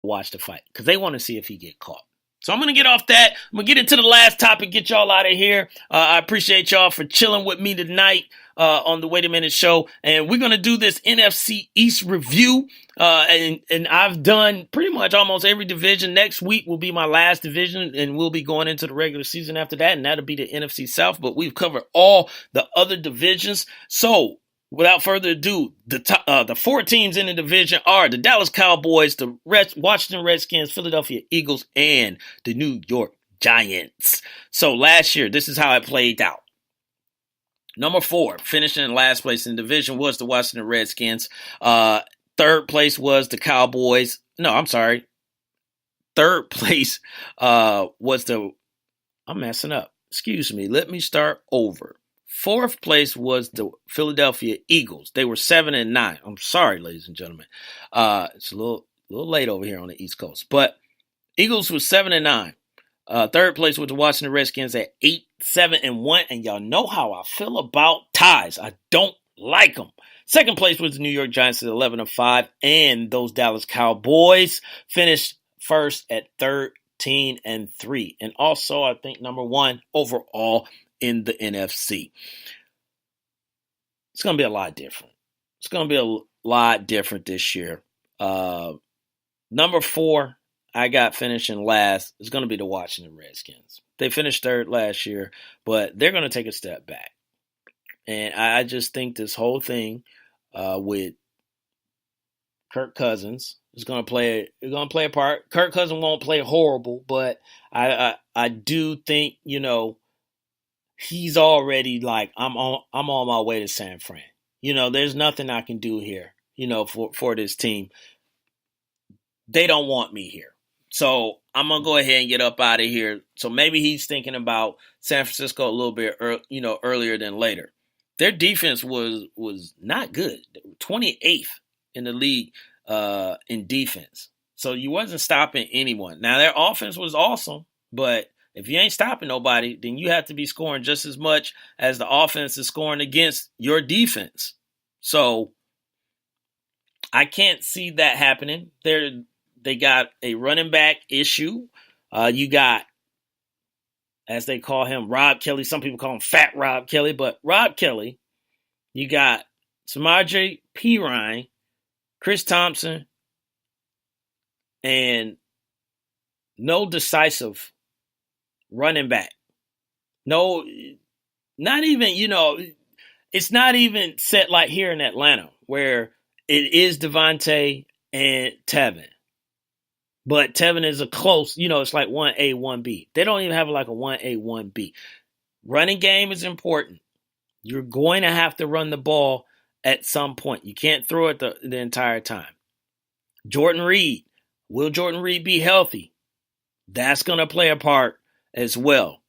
watch the fight because they want to see if he get caught. So I'm going to get off that. I'm going to get into the last topic, get y'all out of here. I appreciate y'all for chilling with me tonight on the Wait a Minute show. And we're going to do this NFC East review. And I've done pretty much almost every division. Next week will be my last division, and we'll be going into the regular season after that, and that'll be the NFC South. But we've covered all the other divisions. So without further ado, the 4 teams in the division are the Dallas Cowboys, the Washington Redskins, Philadelphia Eagles, and the New York Giants. So last year, this is how it played out. Number 4, finishing in last place in the division, was the Washington Redskins. Third place was the Cowboys. No, I'm sorry. Third place was the... I'm messing up. Excuse me. Let me start over. Fourth place was the Philadelphia Eagles. They were 7-9. I'm sorry, ladies and gentlemen. It's a little late over here on the East Coast. But Eagles was 7-9. Third place was the Washington Redskins at 8-7-1. And y'all know how I feel about ties. I don't like them. Second place was the New York Giants at 11-5. And those Dallas Cowboys finished first at 13-3. And also, I think, number 1 overall in the NFC. It's going to be a lot different. It's going to be a lot different this year. Number 4, I got finishing last. It's going to be the Washington Redskins. They finished third last year, but they're going to take a step back. And I just think this whole thing with Kirk Cousins is going to play a part. Kirk Cousins won't play horrible, but I do think, he's already like, I'm on my way to San Fran. There's nothing I can do here, for this team. They don't want me here. So I'm going to go ahead and get up out of here. So maybe he's thinking about San Francisco a little bit, earlier than later. Their defense was not good. 28th in the league in defense. So you wasn't stopping anyone. Now, their offense was awesome, but if you ain't stopping nobody, then you have to be scoring just as much as the offense is scoring against your defense. So I can't see that happening. They got a running back issue. You got, as they call him, Rob Kelly. Some people call him Fat Rob Kelly, but Rob Kelly. You got Samaje Perine, Chris Thompson, and no decisive running back. No, not even, it's not even set like here in Atlanta where it is Devontae and Tevin. But Tevin is a close, it's like 1A, 1B. They don't even have like a 1A, 1B. Running game is important. You're going to have to run the ball at some point. You can't throw it the entire time. Jordan Reed. Will Jordan Reed be healthy? That's going to play a part as well.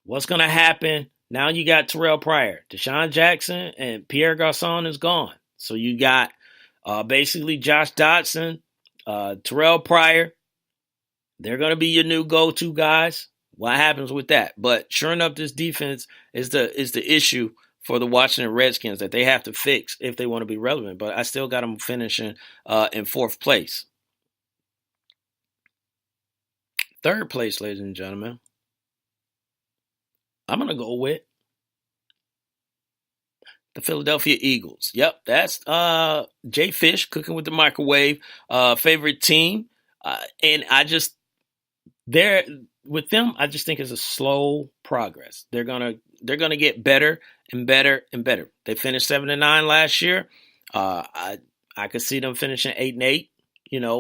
What's going to happen? Now you got Terrell Pryor. Deshaun Jackson and Pierre Garçon is gone. So you got basically Josh Dotson, Terrell Pryor. They're going to be your new go-to guys. What happens with that? But sure enough, this defense is the issue for the Washington Redskins that they have to fix if they want to be relevant. But I still got them finishing in fourth place. Third place, ladies and gentlemen, I'm going to go with the Philadelphia Eagles. Yep, that's Jay Fish cooking with the microwave, favorite team. And I just think it's a slow progress. They're gonna get better and better and better. They finished 7-9 last year. I could see them finishing 8-8.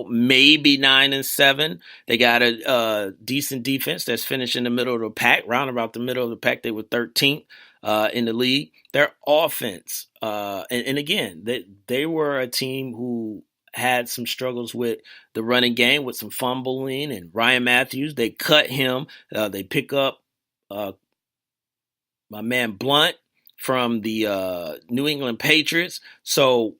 Maybe 9-7. They got a decent defense that's finished in the middle of the pack, round about the middle of the pack. They were 13th in the league. Their offense, and again, they were a team who had some struggles with the running game, with some fumbling, and Ryan Matthews, they cut him. They pick up my man Blunt from the New England Patriots. So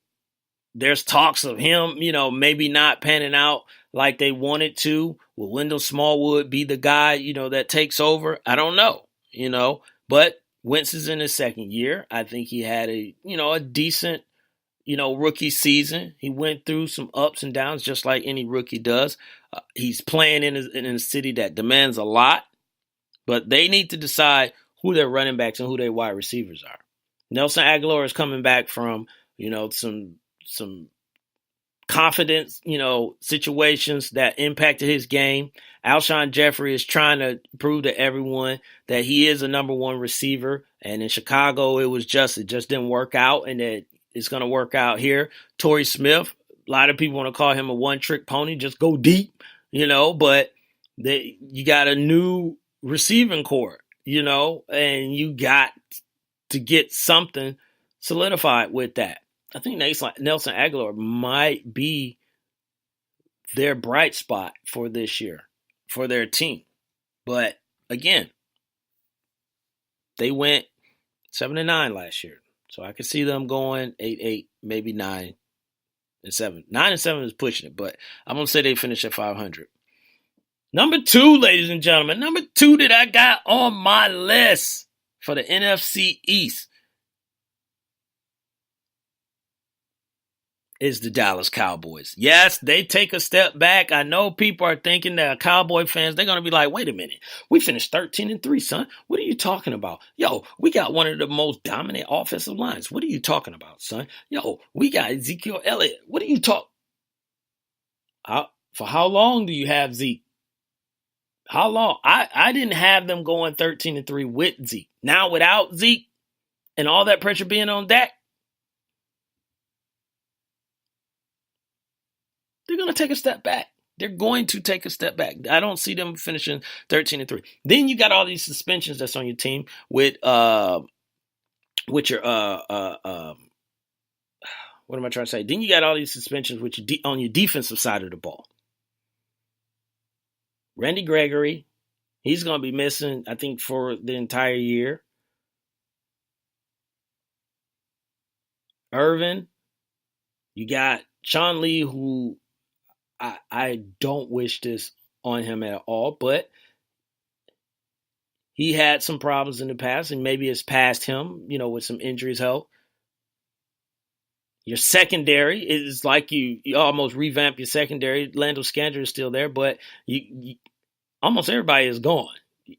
there's talks of him, maybe not panning out like they wanted to. Will Wendell Smallwood be the guy, that takes over? I don't know, but Wentz is in his second year. I think he had a decent rookie season. He went through some ups and downs just like any rookie does. He's playing in a city that demands a lot, but they need to decide who their running backs and who their wide receivers are. Nelson Aguilar is coming back from, some confidence, situations that impacted his game. Alshon Jeffrey is trying to prove to everyone that he is a number one receiver. And in Chicago, it just didn't work out, and that it's going to work out here. Torrey Smith, a lot of people want to call him a one-trick pony, just go deep, but you got a new receiving core, and you got to get something solidified with that. I think Nelson Aguilar might be their bright spot for this year, for their team. But again, they went 7-9 last year. So I could see them going 8-8, maybe 9-7. 9-7 is pushing it, but I'm going to say they finish at 500. Number 2, ladies and gentlemen, number 2 that I got on my list for the NFC East is the Dallas Cowboys. Yes, they take a step back. I know people are thinking that Cowboy fans, they're going to be like, wait a minute. We finished 13-3, son. What are you talking about? Yo, we got one of the most dominant offensive lines. What are you talking about, son? Yo, we got Ezekiel Elliott. What are you talking? For how long do you have Zeke? How long? I didn't have them going 13-3 with Zeke. Now without Zeke and all that pressure being on Dak, they're going to take a step back. They're going to take a step back. I don't see them finishing 13-3. Then you got all these suspensions that's on your team with your what am I trying to say? Then you got all these suspensions with on your defensive side of the ball. Randy Gregory, he's going to be missing, I think, for the entire year. Irvin, you got Sean Lee, who I don't wish this on him at all, but he had some problems in the past, and maybe it's past him, with some injuries help. Your secondary is like you almost revamp your secondary. Lando Scandrick is still there, but you almost everybody is gone.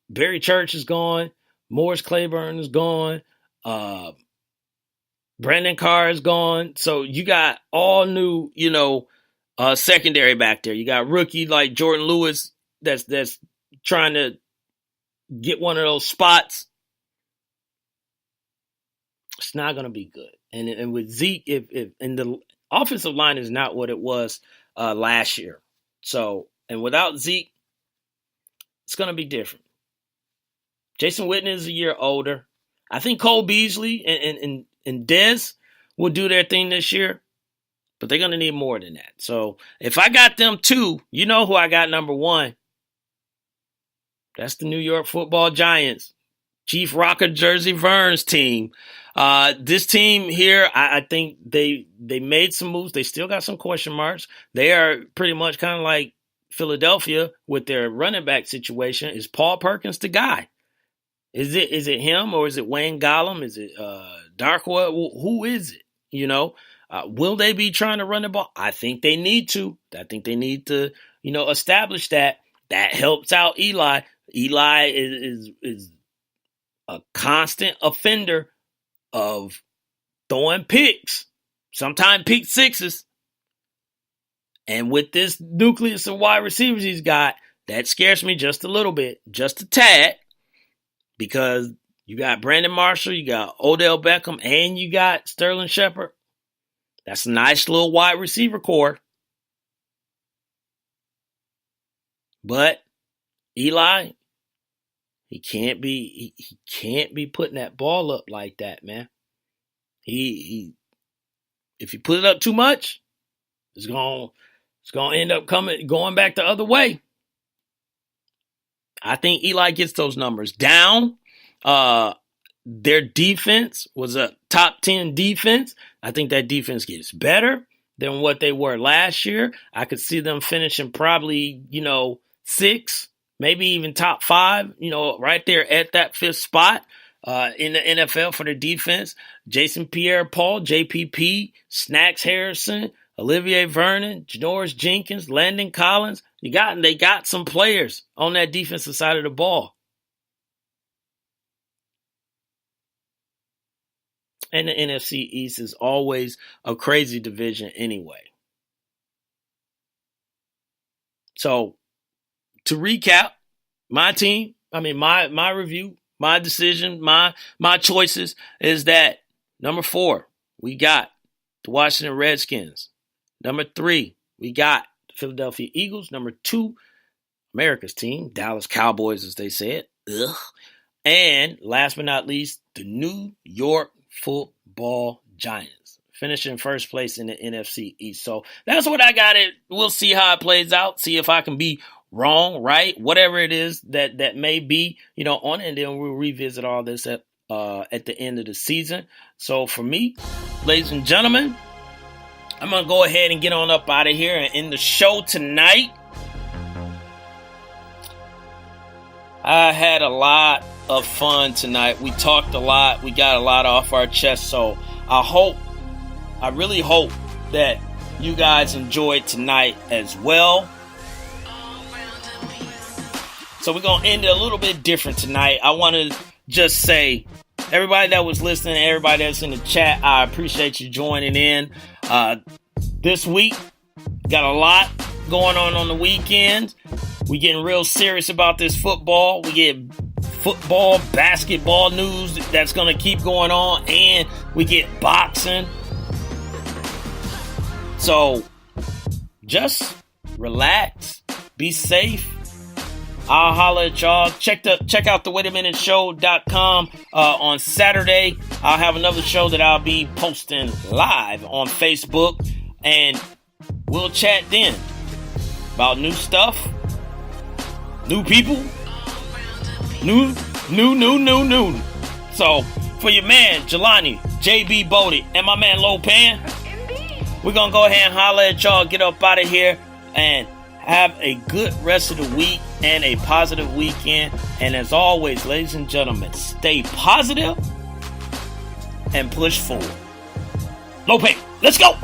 Barry Church is gone. Morris Claiborne is gone. Brandon Carr is gone. So you got all new, secondary back there. You got rookie like Jordan Lewis that's trying to get one of those spots. It's not going to be good. And with Zeke, if and the offensive line is not what it was last year. So, and without Zeke, it's going to be different. Jason Witten is a year older. I think Cole Beasley and Dez will do their thing this year, but they're going to need more than that. So if I got them 2, you know who I got number 1. That's the New York Football Giants. Chief Rocker Jersey Verns team. This team here, I think they made some moves. They still got some question marks. They are pretty much kind of like Philadelphia with their running back situation. Is Paul Perkins the guy? Is it him, or is it Wayne Gollum? Is it Darkwa? Who is it? Will they be trying to run the ball? I think they need to. I think they need to, establish that. That helps out Eli. Eli is a constant offender of throwing picks, sometimes pick sixes. And with this nucleus of wide receivers he's got, that scares me just a little bit, just a tad, because you got Brandon Marshall, you got Odell Beckham, and you got Sterling Shepard. That's a nice little wide receiver core. But Eli, he can't be putting that ball up like that, man. He if you put it up too much, it's gonna end up going back the other way. I think Eli gets those numbers down. Their defense was a top 10 defense. I think that defense gets better than what they were last year. I could see them finishing probably, 6, maybe even top 5, right there at that 5th spot. in the NFL for their defense. Jason Pierre-Paul, JPP, Snacks Harrison, Olivier Vernon, Janoris Jenkins, Landon Collins. They got some players on that defensive side of the ball. And the NFC East is always a crazy division anyway. So, to recap, my review, my decision, my choices is that number 4, we got the Washington Redskins. Number 3, we got the Philadelphia Eagles. Number 2, America's team, Dallas Cowboys, as they said. Ugh. And last but not least, the New York Football Giants, finishing first place in the NFC East. So that's what I got. We'll see how it plays out. See if I can be wrong, right? Whatever it is that may be, on it, and then we'll revisit all this at the end of the season. So for me, ladies and gentlemen, I'm going to go ahead and get on up out of here and end the show tonight. I had a lot of fun tonight. We talked a lot. We got a lot off our chest. So I really hope that you guys enjoyed tonight as well. So we're going to end it a little bit different tonight. I want to just say, everybody that was listening, everybody that's in the chat, I appreciate you joining in. This week, got a lot going on the weekends. We getting real serious about this football. We get football, basketball news that's going to keep going on. And we get boxing. So, just relax. Be safe. I'll holler at y'all. Check out the waitaminuteshow.com on Saturday. I'll have another show that I'll be posting live on Facebook. And we'll chat then about new stuff, new people, new. So, for your man, Jelani, JB Bodie, and my man, Lopan, we're going to go ahead and holler at y'all, get up out of here, and have a good rest of the week and a positive weekend. And as always, ladies and gentlemen, stay positive and push forward. Lopan, let's go!